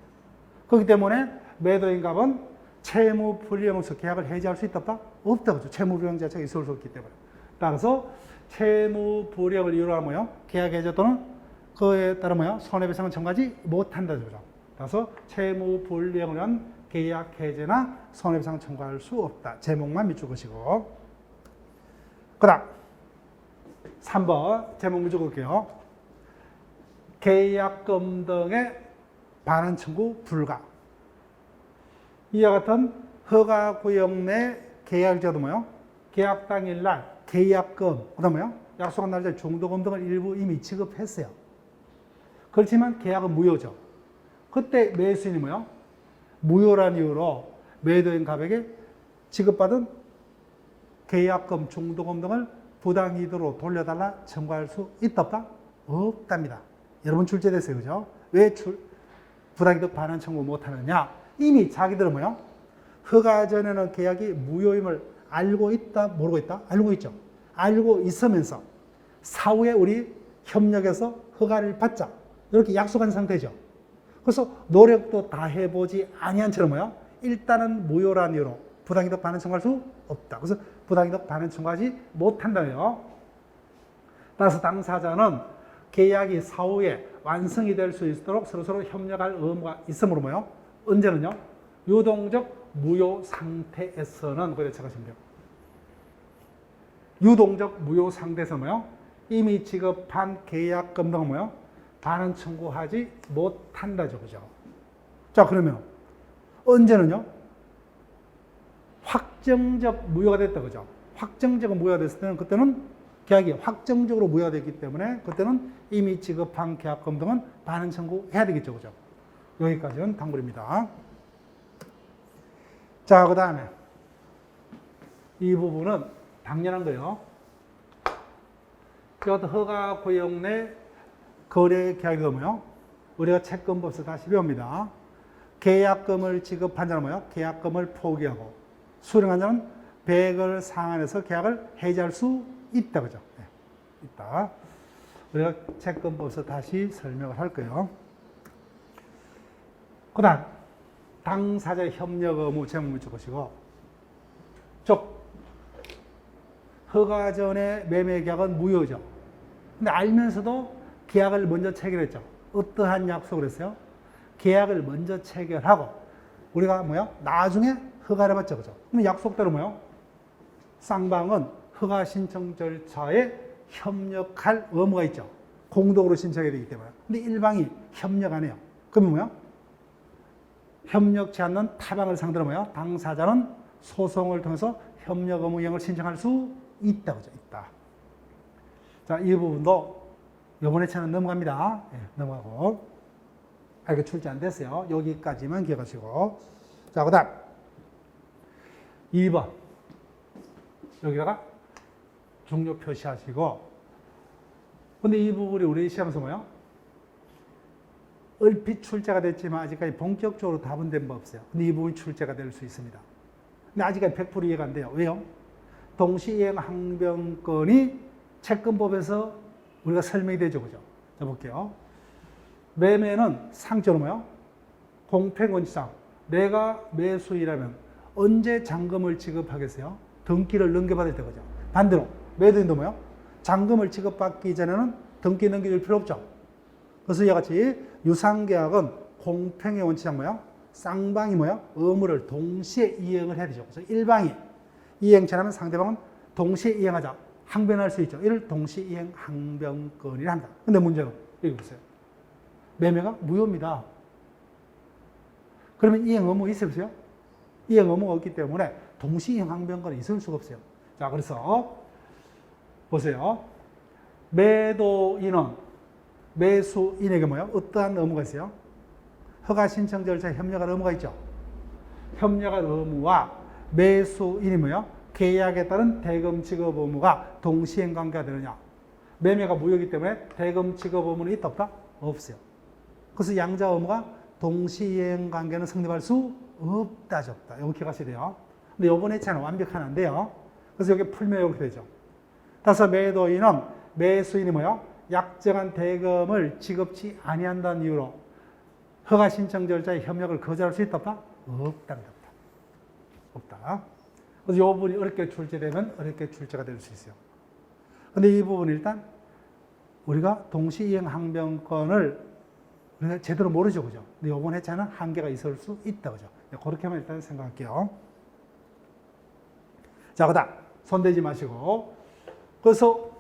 그렇기 때문에 매도인 갑은 채무 불이행으로서 계약을 해지할 수 있다 없다? 없다 그죠. 채무 불이행 자체가 있을 수 없기 때문에. 따라서 채무 불이행을 이유로 하면 뭐요? 계약 해제 또는 그에 따라 뭐요? 손해배상을 청구하지 못한다 그죠. 따라서 채무 불이행을 위한 계약 해제나 손해배상을 청구할 수 없다. 제목만 밑줄 것이고. 그다음 3번 제목 밑줄 볼게요. 계약금 등의 반환 청구 불가. 이와 같은 허가구역 내 계약자도 뭐요? 계약 당일날 계약금, 그 다음 뭐요? 약속한 날짜 중도금 등을 일부 이미 지급했어요. 그렇지만 계약은 무효죠. 그때 매수인이 뭐요? 무효란 이유로 매도인 갑에게 지급받은 계약금, 중도금 등을 부당이득으로 돌려달라 청구할 수 있다 없다? 없답니다. 여러분 출제됐어요. 그죠? 왜 부당이득 반환 청구 못하느냐? 이미 자기들은 뭐요? 허가 전에는 계약이 무효임을 알고 있다, 모르고 있다? 알고 있죠. 알고 있으면서 사후에 우리 협력해서 허가를 받자. 이렇게 약속한 상태죠. 그래서 노력도 다 해보지 아니한 채로 뭐요? 일단은 무효란 이유로 부당이득 반환 청구할 수 없다. 그래서 부당이득 반환 청구하지 못한다요. 따라서 당사자는 계약이 사후에 완성이 될 수 있도록 서로 협력할 의무가 있으므로 뭐요? 언제는요? 유동적 무효 상태에서는 그래 생각하시면 돼요. 유동적 무효 상태에서 뭐요? 이미 지급한 계약금 등은 뭐요? 반환 청구하지 못한다죠. 그죠? 자, 그러면 언제는요? 확정적 무효가 됐다. 그죠? 확정적 무효가 됐을 때는 그때는 계약이 확정적으로 무효됐기 때문에 그때는 이미 지급한 계약금 등은 반환 청구해야 되겠죠. 그죠? 여기까지는 당불입니다. 자, 그 다음에 이 부분은 당연한 거예요. 이것도 허가 구역 내 거래 계약이 뭐요? 우리가 채권법에서 다시 배웁니다. 계약금을 지급한 자는 뭐요? 계약금을 포기하고 수령한 자는 배액을 상환해서 계약을 해지할 수 있다. 그죠? 네, 있다. 우리가 채권법에서 다시 설명을 할 거예요. 그 다음, 당사자 협력 의무 제목을 적으시고, 허가 전에 매매 계약은 무효죠. 근데 알면서도 계약을 먼저 체결했죠. 어떠한 약속을 했어요? 계약을 먼저 체결하고, 우리가 뭐야? 나중에 허가를 받죠. 그죠? 그럼 약속대로 뭐요? 쌍방은 허가 신청 절차에 협력할 의무가 있죠. 공동으로 신청해야 되기 때문에. 근데 일방이 협력 안 해요. 그러면 뭐야? 협력치 않는 타방을 상대로 뭐야? 당사자는 소송을 통해서 협력 의무 이행을 신청할 수 있다. 그죠? 있다. 자, 이 부분도 이번에 차는 넘어갑니다. 네, 넘어가고. 이게 출제 안 됐어요. 여기까지만 기억하시고. 자, 그 다음. 2번. 여기다가 종료 표시하시고. 근데 이 부분이 우리 시험에서 뭐예요? 얼핏 출제가 됐지만 아직까지 본격적으로 답은 된 바 없어요. 근데 이 부분이 출제가 될 수 있습니다. 근데 아직까지 100% 이해가 안 돼요. 왜요? 동시이행 항변권이 채권법에서 우리가 설명이 되죠. 그죠? 자, 볼게요. 매매는 상적으로 뭐예요? 공평원칙상 내가 매수인이라면 언제 잔금을 지급하겠어요? 등기를 넘겨받을 때 거죠. 반대로 매도인도 뭐예요? 잔금을 지급받기 전에는 등기 넘겨줄 필요 없죠. 그래서 이와 같이 유상계약은 공평의 원칙상 뭐야? 쌍방이 뭐야? 의무를 동시에 이행을 해야 되죠. 그래서 일방이 이행처라면 상대방은 동시에 이행하자. 항변할 수 있죠. 이를 동시이행 항변권이라 합니다. 근데 문제는 여기 보세요. 매매가 무효입니다. 그러면 이행 의무 있어요? 이행 의무가 없기 때문에 동시이행 항변권이 있을 수가 없어요. 자, 그래서 보세요. 매도인은 매수인에게 뭐예요? 어떠한 의무가 있어요? 허가 신청 절차에 협력할 의무가 있죠. 협력할 의무와 매수인이 뭐예요? 계약에 따른 대금 지급 의무가 동시행 관계가 되느냐? 매매가 무효이기 때문에 대금 지급 의무는 있다 없다? 없어요. 그래서 양자 의무가 동시행 관계는 성립할 수 없다 적다. 이거 기억하셔야 돼요. 근데 이번 회차는 완벽하면 안 돼요. 그래서 여기 풀면 이렇게 되죠. 따라서 매도인은 매수인이 뭐예요? 약정한 대금을 지급치 아니한다는 이유로 허가 신청 절차에 협력을 거절할 수 있다 없다? 없다. 없다. 그래서 이 부분이 어렵게 출제되면 어렵게 출제가 될 수 있어요. 근데 이 부분 일단 우리가 동시이행 항변권을 우리가 제대로 모르죠. 그죠? 근데 이번 회차는 한계가 있을 수 있다. 그죠? 그렇게만 일단 생각할게요. 자, 그 다음. 손대지 마시고. 그래서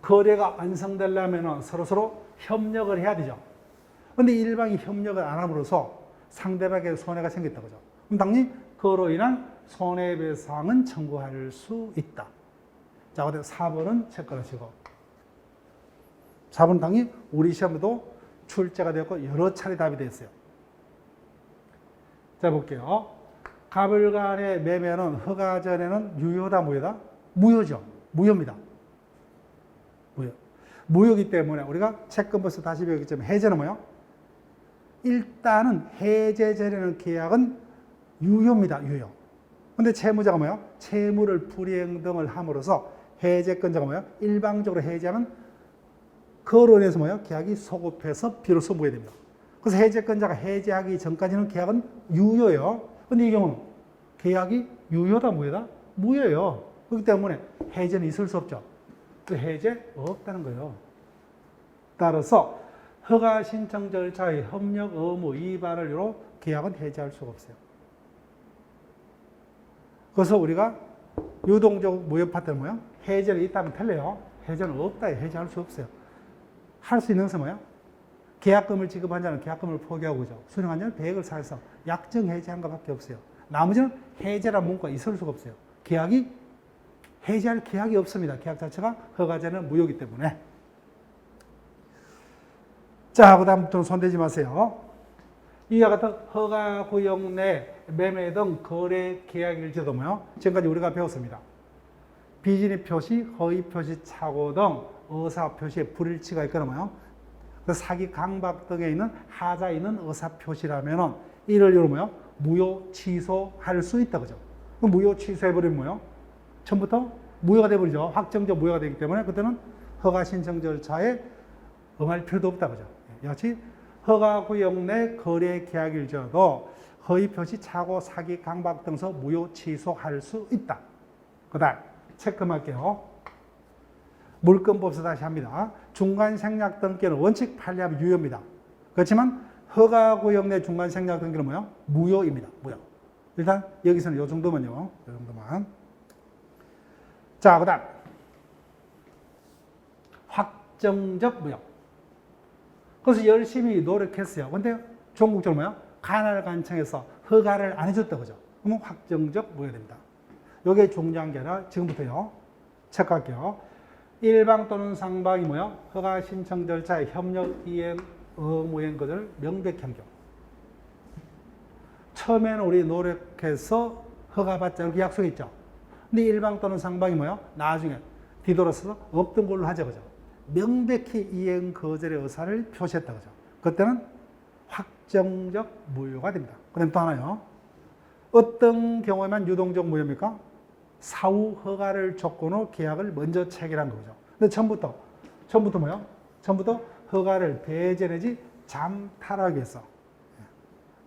거래가 완성되려면 서로서로 협력을 해야 되죠. 근데 일방이 협력을 안 함으로써 상대방에게 손해가 생겼다. 그죠? 그럼 당연히 그로 인한 손해배상은 청구할 수 있다. 자, 그래서 4번은 체크하시고. 4번은 당연히 우리 시험에도 출제가 되었고 여러 차례 답이 됐어요. 자, 볼게요. 갑을 간의 매매는 허가 전에는 유효다, 무효다? 무효죠. 무효입니다. 무효. 무효이기 때문에 우리가 채권법에서 다시 배우겠지만 해제는 뭐예요? 일단은 해제 전에는 계약은 유효입니다. 유효. 근데 채무자가 뭐예요? 채무를 불이행 등을 함으로써 해제권자가 뭐예요? 일방적으로 해제하면 그로 인해서 뭐예요? 계약이 소급해서 비로소 무효됩니다. 그래서 해제권자가 해제하기 전까지는 계약은 유효예요. 근데 이 경우는 계약이 유효다, 무효다? 무효예요. 그렇기 때문에 해제는 있을 수 없죠. 그 해제 없다는 거예요. 따라서 허가 신청 절차의 협력 의무 위반을 이유로 계약은 해제할 수가 없어요. 그래서 우리가 유동적 무효 파트는 뭐야? 해제는 있다면 틀려요. 해제는 없다. 해제할 수 없어요. 할 수 있는 것은 뭐야? 계약금을 지급한 자는 계약금을 포기하고 그죠. 수령한 자는 배액을 사해서 약정 해제한 것밖에 없어요. 나머지는 해제라는 문구가 있을 수가 없어요. 계약이 해지할 계약이 없습니다. 계약 자체가 허가제는 무효이기 때문에. 자, 그 다음부터는 손대지 마세요. 이와 같은 허가 구역 내 매매 등 거래 계약일지도 뭐요? 지금까지 우리가 배웠습니다. 비진입 표시, 허위 표시 착오 등 의사 표시에 불일치가 있거나 뭐요? 그 사기 강박 등에 있는 하자에 있는 의사 표시라면은 이를 뭐요? 무효 취소할 수 있다, 그죠? 그럼 무효 취소해버리면 뭐요? 처음부터 무효가 돼버리죠. 확정적 무효가 되기 때문에 그때는 허가 신청 절차에 응할 필요도 없다, 그죠? 역시 허가구역 내 거래 계약일지라도 허위 표시, 착오, 사기, 강박 등서 무효 취소할 수 있다. 그 다음 체크할게요. 물권법에서 다시 합니다. 중간 생략 등기는 원칙 판례하면 유효입니다. 그렇지만 허가구역 내 중간 생략 등기는 뭐요? 무효입니다. 무효. 일단 여기서는 이 정도만요. 이 정도만. 자, 그 다음 확정적 무효. 그래서 열심히 노력했어요. 근데 종국적으로 뭐야? 관할관청에서 허가를 안 해줬다, 그죠? 그러면 확정적 무효됩니다. 이게 중요한 게 아니라 지금부터요. 체크할게요. 일방 또는 상방이 뭐야? 허가 신청 절차의 협력 이행 의무행 것을 명백히 한 경우. 처음에는 우리 노력해서 허가받자 이렇게 약속했죠. 근데 일방 또는 상방이 뭐야? 나중에 뒤돌아서서 없던 걸로 하죠, 그죠? 명백히 이행 거절의 의사를 표시했다, 그죠? 그때는 확정적 무효가 됩니다. 그다음 또 하나요. 어떤 경우에만 유동적 무효입니까? 사후 허가를 조건으로 계약을 먼저 체결한 거죠. 근데 처음부터 뭐요? 처음부터 허가를 배제 내지 잠탈하기 위해서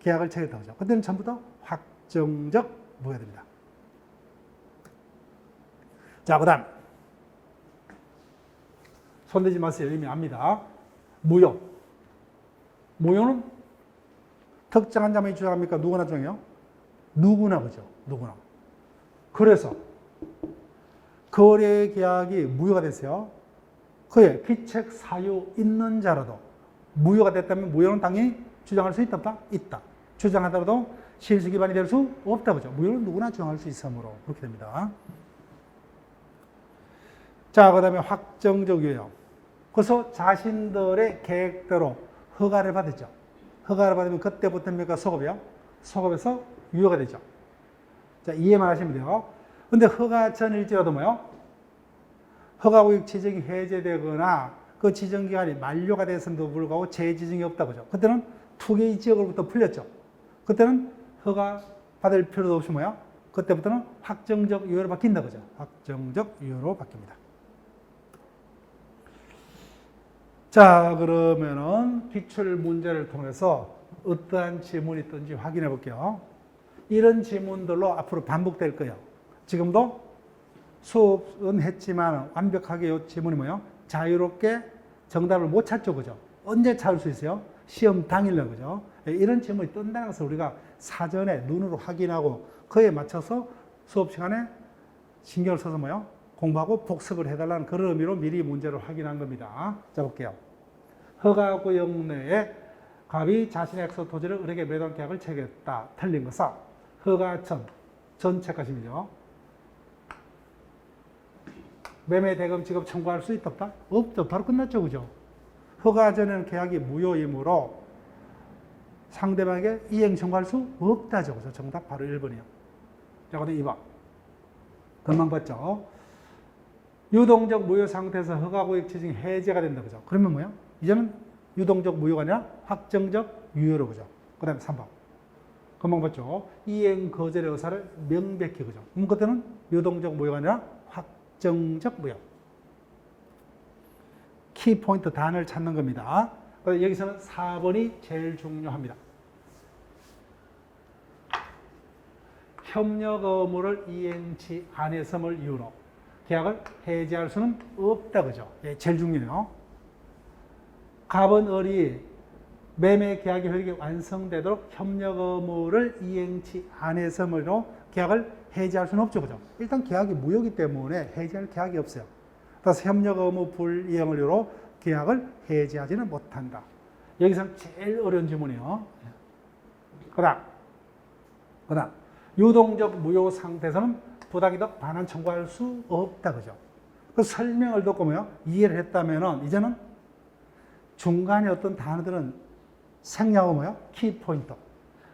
계약을 체결했다, 그죠? 그때는 처음부터 확정적 무효됩니다. 자, 그 다음. 손대지 마세요. 이미 압니다. 무효. 무효는 특정한 자만이 주장합니까? 누구나 주장해요? 누구나, 그죠? 누구나. 그래서 거래 계약이 무효가 됐어요. 그에 기책 사유 있는 자라도 무효가 됐다면 무효는 당연히 주장할 수 있다, 없다? 있다. 주장하더라도 실수 기반이 될 수 없다, 그죠? 무효는 누구나 주장할 수 있으므로 그렇게 됩니다. 자, 그 다음에 확정적 유효. 그래서 자신들의 계획대로 허가를 받았죠. 허가를 받으면 그때부터입니까? 소급이요? 소급에서 유효가 되죠. 자, 이해만 하시면 돼요. 근데 허가 전일지라도 뭐요? 허가구역 지정이 해제되거나 그 지정기간이 만료가 됐음에도 불구하고 재지정이 없다, 그죠? 그때는 투기 지역으로부터 풀렸죠. 그때는 허가 받을 필요도 없이 뭐야? 그때부터는 확정적 유효로 바뀐다, 그죠? 확정적 유효로 바뀝니다. 자, 그러면은 기출 문제를 통해서 어떠한 지문이 있든지 확인해 볼게요. 이런 지문들로 앞으로 반복될 거예요. 지금도 수업은 했지만 완벽하게 이 지문이 뭐예요? 자유롭게 정답을 못 찾죠, 그죠? 언제 찾을 수 있어요? 시험 당일날, 그죠? 이런 지문이 뜬다는 것을 우리가 사전에 눈으로 확인하고 그에 맞춰서 수업 시간에 신경을 써서 뭐예요? 공부하고 복습을 해달라는 그런 의미로 미리 문제를 확인한 겁니다. 자, 볼게요. 허가구역 내에 갑이 자신의 액수 토지를 을에게 매도한 계약을 체결했다. 틀린 것은 허가 전 체크하시면요. 매매 대금 지급 청구할 수 있다, 없다? 없죠. 바로 끝났죠, 그죠? 허가 전에는 계약이 무효이므로 상대방에게 이행 청구할 수 없다죠, 그죠? 정답 바로 1번이요. 자, 그다음 2번. 금방 봤죠? 유동적 무효 상태에서 허가구역 지정이 해제가 된다, 그죠? 그러면 뭐예요? 이제는 유동적 무효가 아니라 확정적 유효로, 그죠? 그 다음에 3번. 금방 봤죠? 이행 거절의 의사를 명백히, 그죠? 그때는 유동적 무효가 아니라 확정적 무효. 키포인트 단을 찾는 겁니다. 여기서는 4번이 제일 중요합니다. 협력 의무를 이행치 안 했음을 이유로 계약을 해지할 수는 없다, 그죠? 예, 제일 중요해요. 갑은 을이 매매 계약이 효력이 완성되도록 협력 의무를 이행치 안 했음으로 계약을 해지할 수는 없죠, 그죠? 일단 계약이 무효이기 때문에 해지할 계약이 없어요. 따라서 협력 의무 불이행을 이유로 계약을 해지하지는 못한다. 여기서는 제일 어려운 질문이에요. 그 다음 유동적 무효 상태에서는 부당이득 반환 청구할 수 없다. 그죠? 그 설명을 듣고 뭐요? 이해를 했다면은 이제는 중간에 어떤 단어들은 생략하고 뭐요? 키포인트.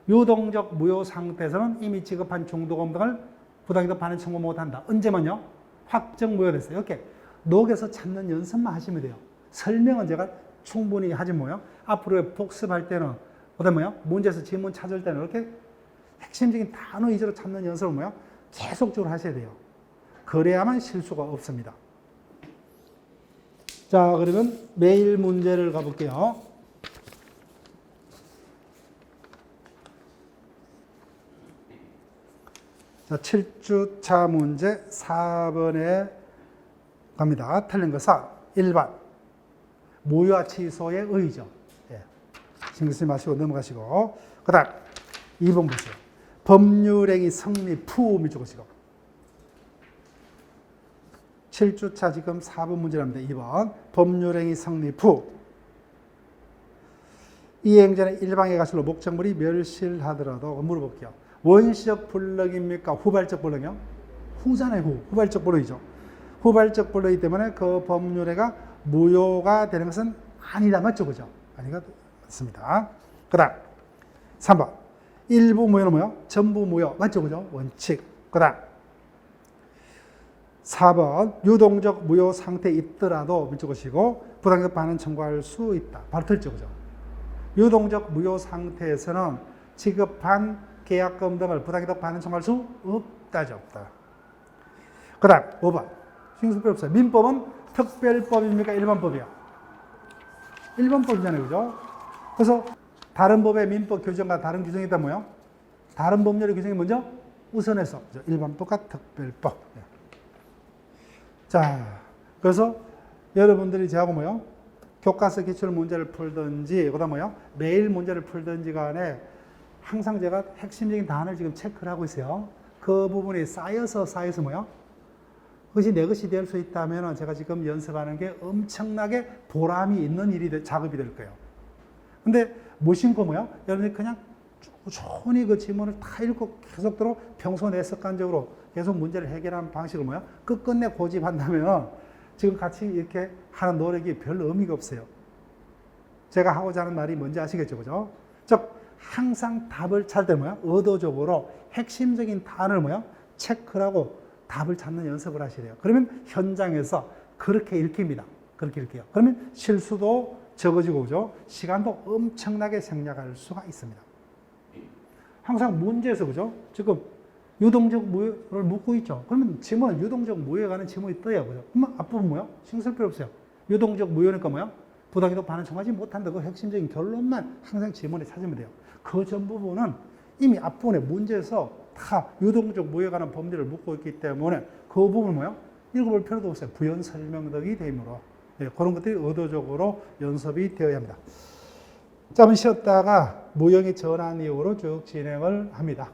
유동적 무효 상태에서는 이미 지급한 중도금 등을 부당이득 반환 청구 못한다. 언제만요? 확정 무효됐어요. 이렇게 녹여서 찾는 연습만 하시면 돼요. 설명은 제가 충분히 하지 뭐요? 앞으로 복습할 때는 그다음에 뭐요? 문제에서 지문 찾을 때는 이렇게 핵심적인 단어 위주로 찾는 연습을 뭐요? 계속적으로 하셔야 돼요. 그래야만 실수가 없습니다. 자, 그러면 매일 문제를 가볼게요. 자, 7주차 문제 4번에 갑니다. 틀린 것은 1번. 무효와 취소의 의의죠. 예. 신경 쓰지 마시고 넘어가시고. 그 다음 2번 보세요. 법률행위 성립 푸음이 적으시고. 7주차 지금 4번 문제랍니다. 2번. 법률행위 성립 푸. 이 행전의 일방의 가실로 목적물이 멸실하더라도 물어볼게요. 원시적 불능입니까? 후발적 불능이요? 후잖아요. 후발적 불능이죠. 후발적 불능이기 때문에 그 법률행위가 무효가 되는 것은 아니다. 맞죠? 그죠? 아니가 맞습니다. 그 다음 3번. 일부 무효는 뭐요? 전부 무효. 맞죠? 그죠? 원칙. 그 다음 4번. 유동적 무효 상태에 있더라도 밑줄 것이고 부당이득 반환 청구할 수 있다. 바로 틀죠. 그죠? 유동적 무효 상태에서는 지급한 계약금 등을 부당이득 반환 청구할 수 없다죠. 없다. 그 다음 5번. 신경 쓸 필요 없어요. 민법은 특별법입니까? 일반법이야. 일반법이잖아요. 그죠? 그래서 다른 법의 민법 규정과 다른 규정이 있다 뭐요? 다른 법률의 규정이 먼저 우선해서 그죠? 일반법과 특별법. 자, 그래서 여러분들이 저하고 뭐요? 교과서 기출 문제를 풀든지 그다음 뭐요? 매일 문제를 풀든지 간에 항상 제가 핵심적인 단어를 지금 체크를 하고 있어요. 그 부분이 쌓여서 뭐요? 그것이 내 것이 될 수 있다면 제가 지금 연습하는 게 엄청나게 보람이 있는 작업이 될 거예요. 근데 무심코 뭐요? 여러분이 그냥 천천히 그 지문을 다 읽고 계속적으로 평소 내 습관적으로 계속 문제를 해결하는 방식을 뭐요? 끝끝내 고집한다면 지금 같이 이렇게 하는 노력이 별 의미가 없어요. 제가 하고자 하는 말이 뭔지 아시겠죠? 그죠? 즉, 항상 답을 찾을 때 뭐야? 의도적으로 핵심적인 단어를 뭐야? 체크를 하고 답을 찾는 연습을 하셔야 돼요. 그러면 현장에서 그렇게 읽힙니다. 그렇게 읽혀요. 그러면 실수도 적어지고, 그죠? 시간도 엄청나게 생략할 수가 있습니다. 항상 문제에서, 그죠? 지금 유동적 무효를 묻고 있죠. 그러면 지문은 유동적 무효에 관한 지문이 떠요. 그죠? 그러면 앞부분 뭐요? 신경 쓸 필요 없어요. 유동적 무효니까 뭐요? 부당이득 반환 청구하지 못한다. 그 핵심적인 결론만 항상 지문에 찾으면 돼요. 그 전 부분은 이미 앞부분에 문제에서 다 유동적 무효에 관한 법률을 묻고 있기 때문에 그 부분을 뭐요? 읽어볼 필요도 없어요. 부연 설명 등이 되므로. 네, 그런 것들이 의도적으로 연습이 되어야 합니다. 잠시 쉬었다가 무형의 전환 이후로 쭉 진행을 합니다.